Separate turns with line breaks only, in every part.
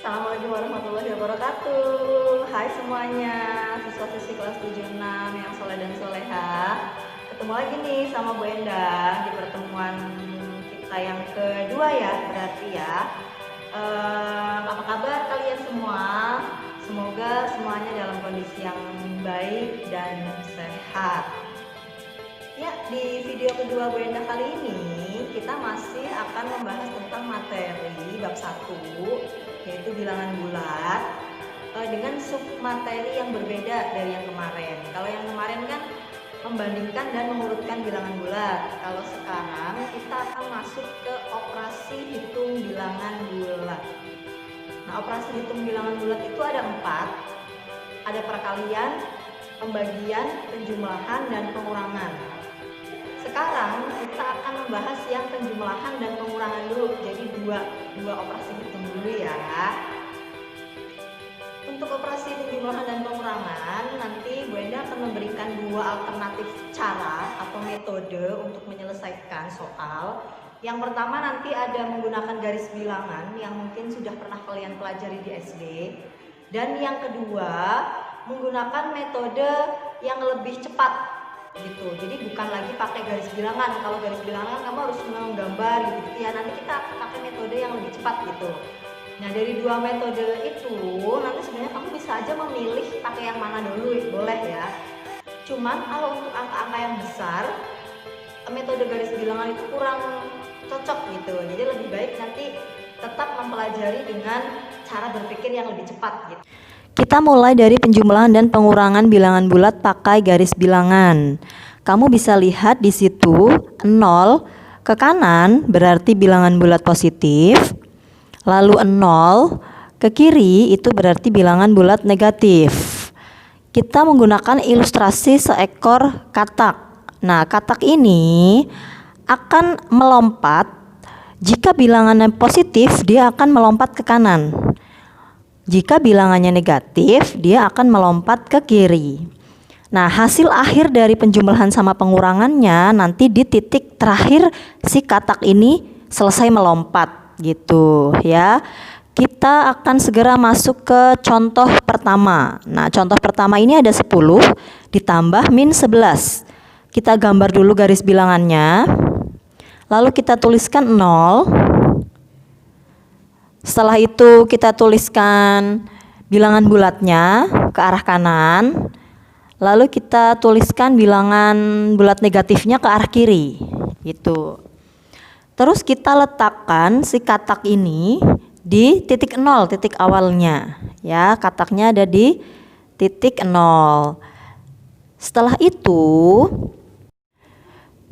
Assalamualaikum warahmatullahi wabarakatuh. Hai semuanya, siswa-siswi kelas 76 yang soleh dan soleha. Ketemu lagi nih sama Bu Endang di pertemuan kita yang kedua ya, berarti ya. Apa kabar kalian semua? Semoga semuanya dalam kondisi yang baik dan sehat. Ya, di video kedua Bu Endang kali ini kita masih akan membahas tentang materi bab 1, yaitu bilangan bulat, dengan submateri yang berbeda dari yang kemarin. Kalau yang kemarin kan membandingkan dan mengurutkan bilangan bulat. Kalau sekarang kita akan masuk ke operasi hitung bilangan bulat. Nah, operasi hitung bilangan bulat itu ada 4. Ada perkalian, pembagian, penjumlahan, dan pengurangan. Sekarang kita akan membahas yang penjumlahan dan pengurangan dulu. Jadi dua operasi hitung dulu ya. Untuk operasi penjumlahan dan pengurangan, nanti Bu Enda akan memberikan 2 alternatif cara atau metode untuk menyelesaikan soal. Yang pertama nanti ada menggunakan garis bilangan yang mungkin sudah pernah kalian pelajari di SD. Dan yang kedua, menggunakan metode yang lebih cepat gitu. Jadi bukan lagi pakai garis bilangan. Kalau garis bilangan kamu harus menggambar gitu ya. Nanti kita pakai metode yang lebih cepat gitu. Nah, dari 2 metode itu nanti sebenarnya kamu bisa aja memilih pakai yang mana dulu, boleh ya. Cuman kalau untuk angka-angka yang besar, metode garis bilangan itu kurang cocok gitu. Jadi lebih baik nanti tetap mempelajari dengan cara berpikir yang lebih cepat gitu.
Kita mulai dari penjumlahan dan pengurangan bilangan bulat pakai garis bilangan. Kamu bisa lihat di situ 0 ke kanan berarti bilangan bulat positif. Lalu 0 ke kiri itu berarti bilangan bulat negatif. Kita menggunakan ilustrasi seekor katak. Nah, katak ini akan melompat. Jika bilangannya positif, dia akan melompat ke kanan. Jika bilangannya negatif, dia akan melompat ke kiri. Nah, hasil akhir dari penjumlahan sama pengurangannya nanti di titik terakhir si katak ini selesai melompat gitu ya. Kita akan segera masuk ke contoh pertama. Nah, contoh pertama ini ada 10 ditambah min 11. Kita gambar dulu garis bilangannya. Lalu kita tuliskan 0. Setelah itu kita tuliskan bilangan bulatnya ke arah kanan. Lalu kita tuliskan bilangan bulat negatifnya ke arah kiri. Gitu. Terus kita letakkan si katak ini di titik 0, titik awalnya. Ya, kataknya ada di titik 0. Setelah itu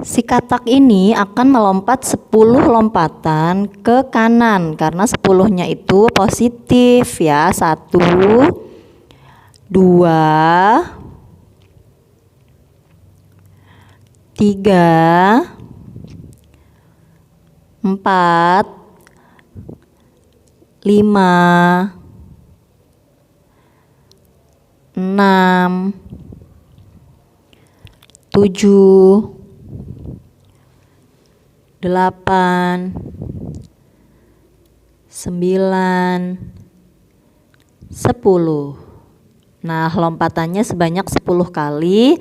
si katak ini akan melompat 10 lompatan ke kanan karena 10-nya itu positif ya. 1, 2, 3, 4, 5, 6, 7, 8, 9, 10. Nah, lompatannya sebanyak 10 kali,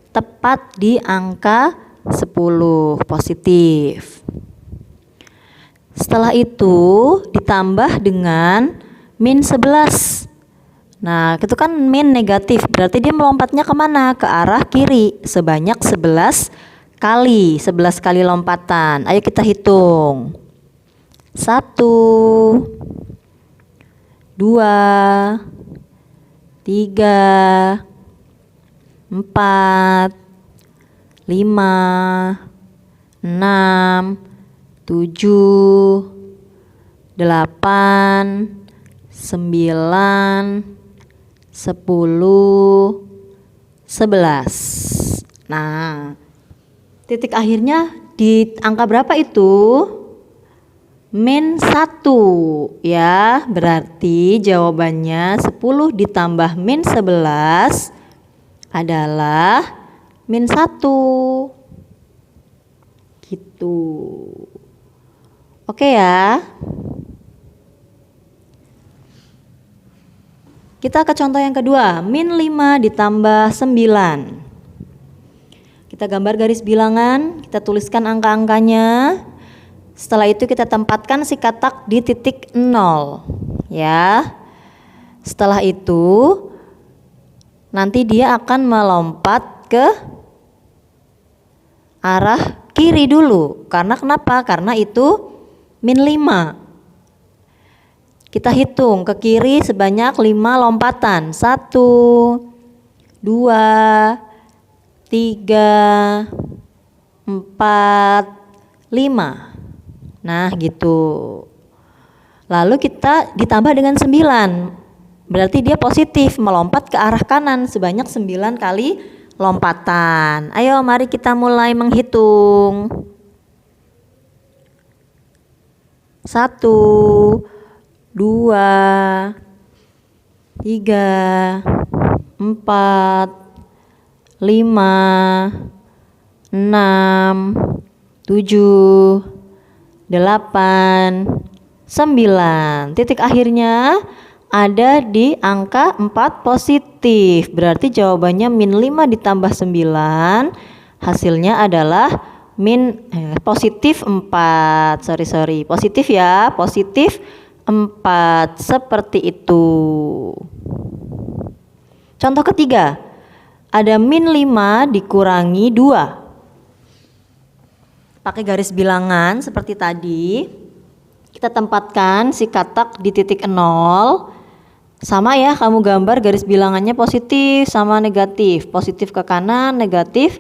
tepat di angka 10 positif. Setelah itu ditambah dengan min 11. Nah, itu kan min negatif, berarti dia melompatnya kemana? Ke arah kiri, sebanyak 11 kali, 11 kali lompatan. Ayo kita hitung. 1, 2, 3, 4, 5, 6, 7, 8, 9, 10, 11. Nah, titik akhirnya di angka berapa itu? Min 1 ya, berarti jawabannya 10 ditambah min 11 adalah min 1 gitu. Oke ya. Kita ke contoh yang kedua, min 5 ditambah 9. Kita gambar garis bilangan, kita tuliskan angka-angkanya. Setelah itu kita tempatkan si katak di titik 0, ya. Setelah itu nanti dia akan melompat ke arah kiri dulu. Karena kenapa? Karena itu min 5. Kita hitung ke kiri sebanyak 5 lompatan. 1, 2, 3, 4, 5. Nah gitu. Lalu kita ditambah dengan 9. Berarti dia positif, melompat ke arah kanan sebanyak 9 kali lompatan. Ayo mari kita mulai menghitung. 1, 2, 3, 4, 5, 6, 7, 8, 9. Titik akhirnya ada di angka 4 positif. Berarti jawabannya min 5 ditambah 9. Hasilnya adalah positif 4. Positif ya, positif 4. Seperti itu. Contoh ketiga, ada min 5 dikurangi 2. Pakai garis bilangan seperti tadi. Kita tempatkan si katak di titik 0. Sama ya, kamu gambar garis bilangannya positif sama negatif. Positif ke kanan, negatif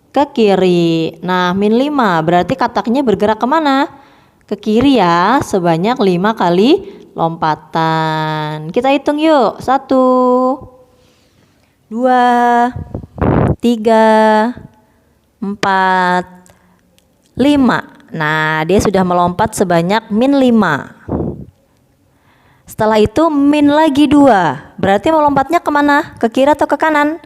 ke kiri. Nah, min 5 berarti kataknya bergerak kemana? Ke kiri ya, sebanyak 5 kali lompatan. Kita hitung yuk. 1, 2, 3, 4, 5. Nah, dia sudah melompat sebanyak min 5. Setelah itu min lagi 2. Berarti melompatnya kemana? Ke kiri atau ke kanan?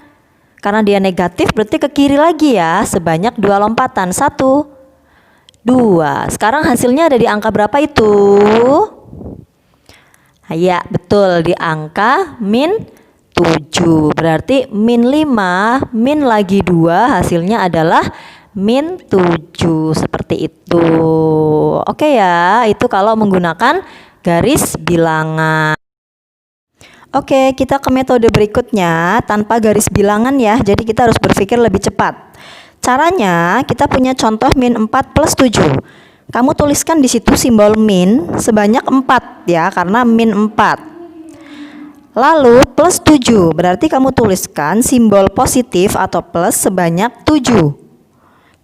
Karena dia negatif berarti ke kiri lagi ya, sebanyak 2 lompatan. 1, 2. Sekarang hasilnya ada di angka berapa itu? Ya, betul, di angka min 7. Berarti min 5, min lagi 2, hasilnya adalah min 7. Seperti itu. Oke ya, itu kalau menggunakan garis bilangan. Oke, kita ke metode berikutnya tanpa garis bilangan ya. Jadi kita harus berpikir lebih cepat. Caranya, kita punya contoh min 4 plus 7. Kamu tuliskan di situ simbol min sebanyak 4 ya, karena min 4. Lalu plus 7, berarti kamu tuliskan simbol positif atau plus sebanyak 7.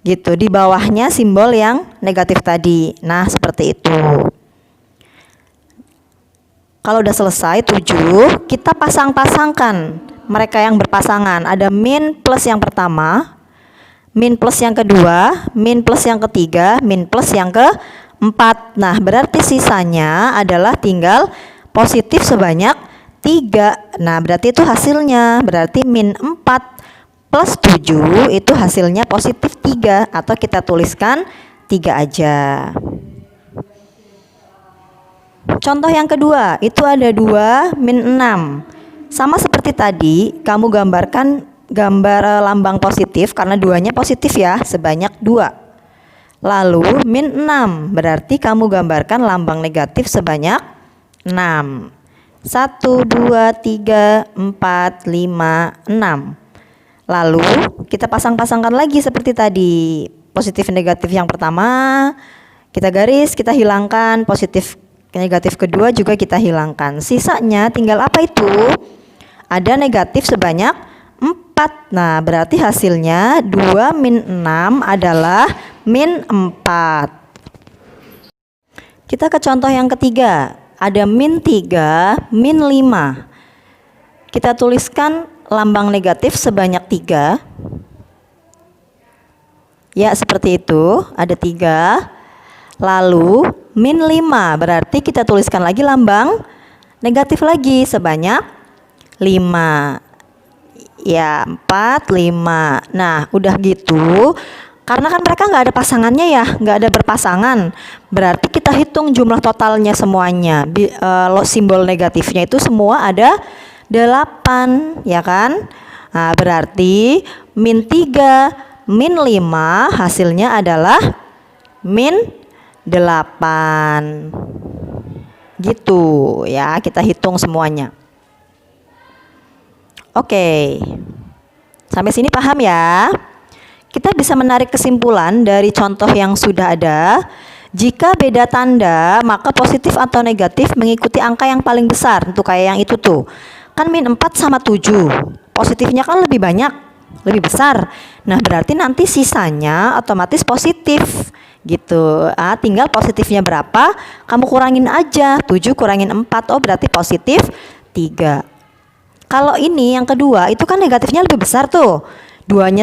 Gitu, di bawahnya simbol yang negatif tadi. Nah, seperti itu. Kalau udah selesai 7, kita pasang-pasangkan mereka yang berpasangan. Ada min plus yang pertama, min plus yang kedua, min plus yang ketiga, min plus yang keempat. Nah, berarti sisanya adalah tinggal positif sebanyak 3. Nah, berarti itu hasilnya. Berarti min 4 plus 7 itu hasilnya positif 3. Atau kita tuliskan 3 aja. Contoh yang kedua, itu ada 2 min 6. Sama seperti tadi, kamu gambarkan gambar lambang positif karena 2-nya positif ya, sebanyak 2. Lalu min 6, berarti kamu gambarkan lambang negatif sebanyak 6. 1, 2, 3, 4, 5, 6. Lalu kita pasang-pasangkan lagi seperti tadi. Positif negatif yang pertama kita garis, kita hilangkan. Positif negatif kedua juga kita hilangkan. Sisanya tinggal apa itu? Ada negatif sebanyak 4. Nah, berarti hasilnya 2 min 6 adalah min 4. Kita ke contoh yang ketiga. Ada min 3, min 5. Kita tuliskan lambang negatif sebanyak 3. Ya, seperti itu. Ada 3. Lalu min 5, berarti kita tuliskan lagi lambang negatif lagi sebanyak 5. Ya, 4, 5. Nah, udah gitu. Karena kan mereka nggak ada pasangannya ya, nggak ada berpasangan. Berarti kita hitung jumlah totalnya semuanya. Simbol negatifnya itu semua ada 8, ya kan? Nah, berarti min 3 min 5 hasilnya adalah min 8. Gitu ya, kita hitung semuanya. Oke. Sampai sini paham ya? Kita bisa menarik kesimpulan dari contoh yang sudah ada. Jika beda tanda, maka positif atau negatif mengikuti angka yang paling besar. Untuk kayak yang itu tuh. Kan min 4 sama 7. Positifnya kan lebih banyak, lebih besar. Nah, berarti nanti sisanya otomatis positif. Gitu. Tinggal positifnya berapa, kamu kurangin aja. 7 kurangin 4, oh berarti positif 3. Kalau ini yang kedua, itu kan negatifnya lebih besar tuh. Duanya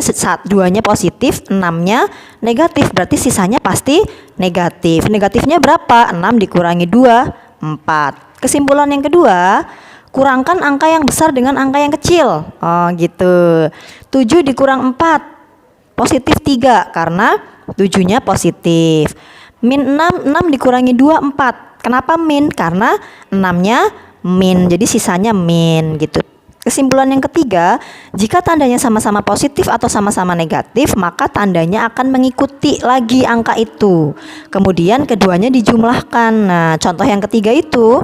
positif, 6-nya negatif. Berarti sisanya pasti negatif. Negatifnya berapa? 6 dikurangi 2, 4. Kesimpulan yang kedua, kurangkan angka yang besar dengan angka yang kecil. Oh gitu. 7 dikurang 4, positif 3 karena 7-nya positif. Min 6 dikurangi 2, 4. Kenapa min? Karena 6-nya min, jadi sisanya min gitu. Kesimpulan yang ketiga, jika tandanya sama-sama positif atau sama-sama negatif, maka tandanya akan mengikuti lagi angka itu. Kemudian keduanya dijumlahkan. Nah, contoh yang ketiga itu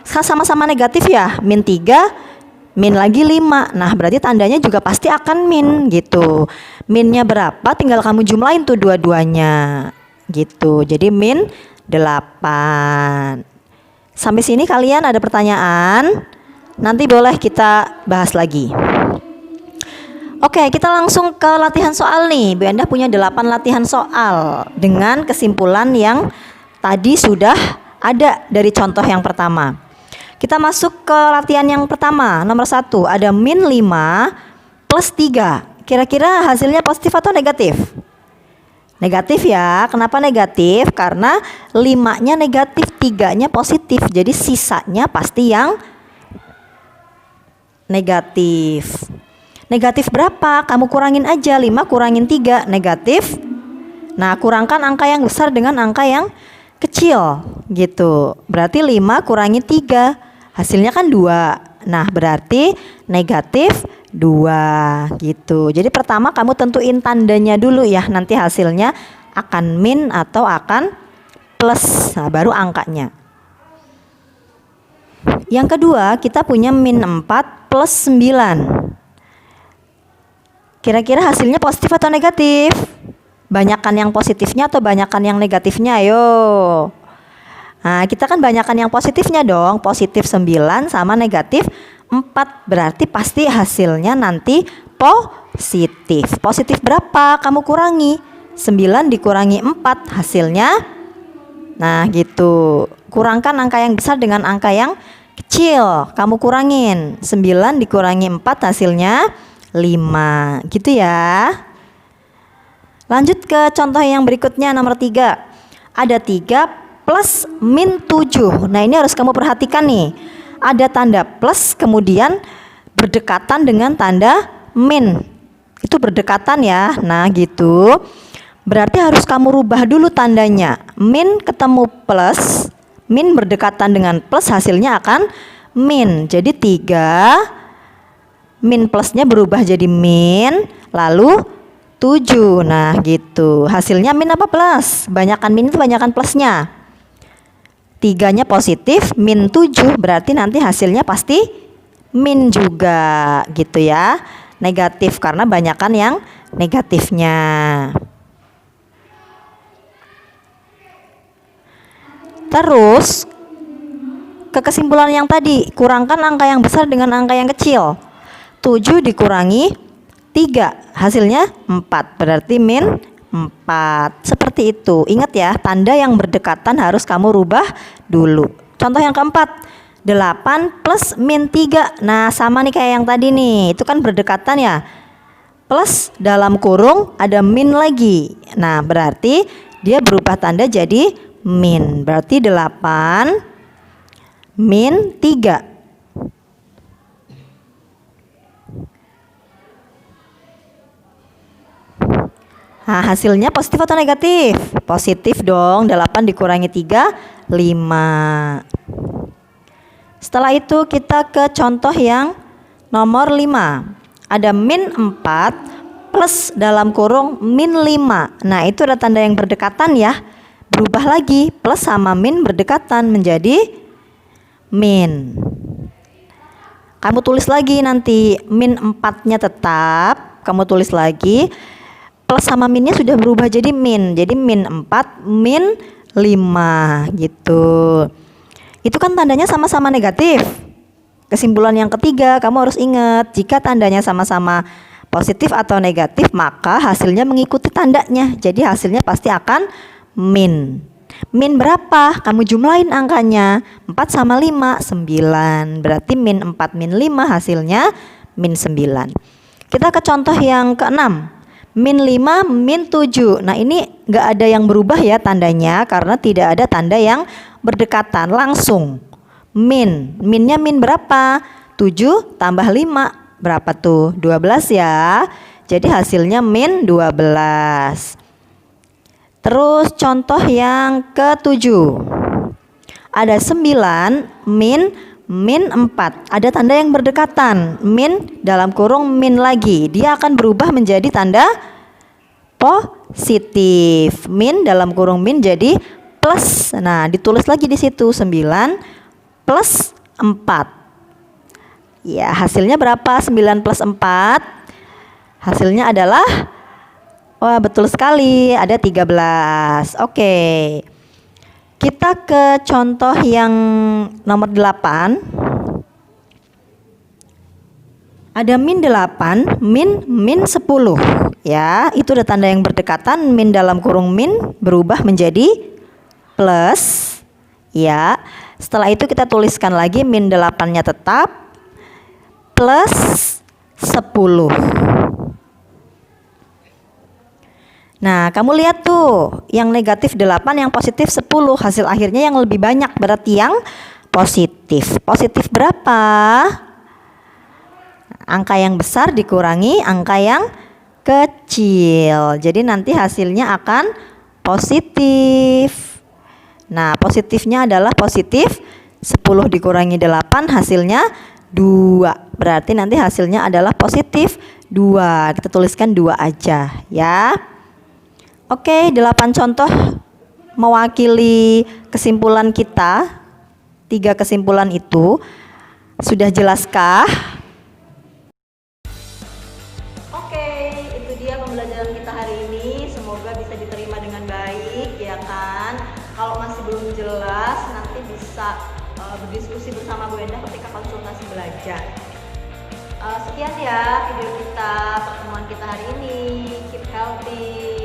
sama-sama negatif ya, min 3, min lagi 5. Nah, berarti tandanya juga pasti akan min gitu. Minnya berapa? Tinggal kamu jumlahin tuh dua-duanya gitu. Jadi min 8. Sampai sini kalian ada pertanyaan? Nanti boleh kita bahas lagi. Oke, kita langsung ke latihan soal nih. Bu Endah punya 8 latihan soal dengan kesimpulan yang tadi sudah ada dari contoh yang pertama. Kita masuk ke latihan yang pertama. Nomor 1, ada min 5 plus 3. Kira-kira hasilnya positif atau negatif? Negatif ya. Kenapa negatif? Karena 5-nya negatif, 3-nya positif. Jadi sisanya pasti yang negatif. Negatif berapa? Kamu kurangin aja. 5 kurangin 3, negatif. Nah, kurangkan angka yang besar dengan angka yang kecil gitu. Berarti 5 kurangi 3, hasilnya kan 2. Nah, berarti negatif 2 gitu. Jadi pertama kamu tentuin tandanya dulu ya. Nanti hasilnya akan min atau akan plus. Nah, baru angkanya. Yang kedua, kita punya min 4 plus 9. Kira-kira hasilnya positif atau negatif? Banyakan yang positifnya atau banyakan yang negatifnya? Ayo. Nah, kita kan banyakan yang positifnya dong. Positif 9 sama negatif 4. Berarti pasti hasilnya nanti positif. Positif berapa? Kamu kurangi. 9 dikurangi 4, hasilnya. Nah, gitu. Kurangkan angka yang besar dengan angka yang kecil. Kamu kurangin. 9 dikurangi 4, hasilnya 5. Gitu ya. Lanjut ke contoh yang berikutnya, nomor 3. Ada 3 plus min 7. Nah, ini harus kamu perhatikan nih. Ada tanda plus kemudian berdekatan dengan tanda min. Itu berdekatan ya. Nah, gitu. Berarti harus kamu rubah dulu tandanya. Min ketemu plus, min berdekatan dengan plus, hasilnya akan min. Jadi 3, min plusnya berubah jadi min, lalu 7. Nah, gitu. Hasilnya min apa plus? Banyakan min itu banyakan plusnya. 3-nya positif, min 7. Berarti nanti hasilnya pasti min juga gitu ya. Negatif karena banyakan yang negatifnya. Terus ke kesimpulan yang tadi, kurangkan angka yang besar dengan angka yang kecil. 7 dikurangi 3, hasilnya 4. Berarti min 4. Seperti itu. Ingat ya, tanda yang berdekatan harus kamu rubah dulu. Contoh yang keempat, 8 plus min 3. Nah, sama nih kayak yang tadi nih. Itu kan berdekatan ya. Plus dalam kurung ada min lagi. Nah, berarti dia berubah tanda jadi min. Berarti 8 min 3. Nah, hasilnya positif atau negatif? Positif dong. 8 dikurangi 3, 5. Setelah itu kita ke contoh yang nomor 5. Ada min 4 plus dalam kurung min 5. Nah, itu ada tanda yang berdekatan ya. Berubah lagi, plus sama min berdekatan menjadi min. Kamu tulis lagi nanti, min 4-nya tetap, kamu tulis lagi, plus sama minnya sudah berubah jadi min. Jadi min 4, min 5 gitu. Itu kan tandanya sama-sama negatif. Kesimpulan yang ketiga, kamu harus ingat, jika tandanya sama-sama positif atau negatif, maka hasilnya mengikuti tandanya. Jadi hasilnya pasti akan min. Min berapa? Kamu jumlahin angkanya. 4 sama 5, 9. Berarti min 4 min 5 hasilnya min 9. Kita ke contoh yang ke-6. Min 5 min 7. Nah, ini gak ada yang berubah ya tandanya, karena tidak ada tanda yang berdekatan, langsung min. Minnya min berapa? 7 tambah 5 berapa tuh? 12 ya. Jadi hasilnya min 12. Terus contoh yang ke-7. Ada 9 min 4. Ada tanda yang berdekatan, min dalam kurung min lagi. Dia akan berubah menjadi tanda positif. Min dalam kurung min jadi plus. Nah, ditulis lagi di situ 9 plus 4. Ya, hasilnya berapa? 9 plus 4. Hasilnya adalah, wah, betul sekali, ada 13. Oke. Kita ke contoh yang nomor 8. Ada min 8, min 10. Ya, itu ada tanda yang berdekatan, min dalam kurung min berubah menjadi plus. Ya, setelah itu kita tuliskan lagi min 8-nya tetap plus 10. Nah, kamu lihat tuh, yang negatif 8, yang positif 10. Hasil akhirnya yang lebih banyak, berarti yang positif. Positif berapa? Angka yang besar dikurangi angka yang kecil. Jadi nanti hasilnya akan positif. Nah, positifnya adalah positif 10 dikurangi 8, hasilnya 2. Berarti nanti hasilnya adalah positif 2. Kita tuliskan 2 aja ya. Oke, 8 contoh mewakili kesimpulan kita. 3 kesimpulan itu sudah jelaskah?
Oke, itu dia pembelajaran kita hari ini. Semoga bisa diterima dengan baik, ya kan? Kalau masih belum jelas, nanti bisa berdiskusi bersama Bu Endah ketika konsultasi belajar. Sekian ya video kita, pertemuan kita hari ini. Keep healthy.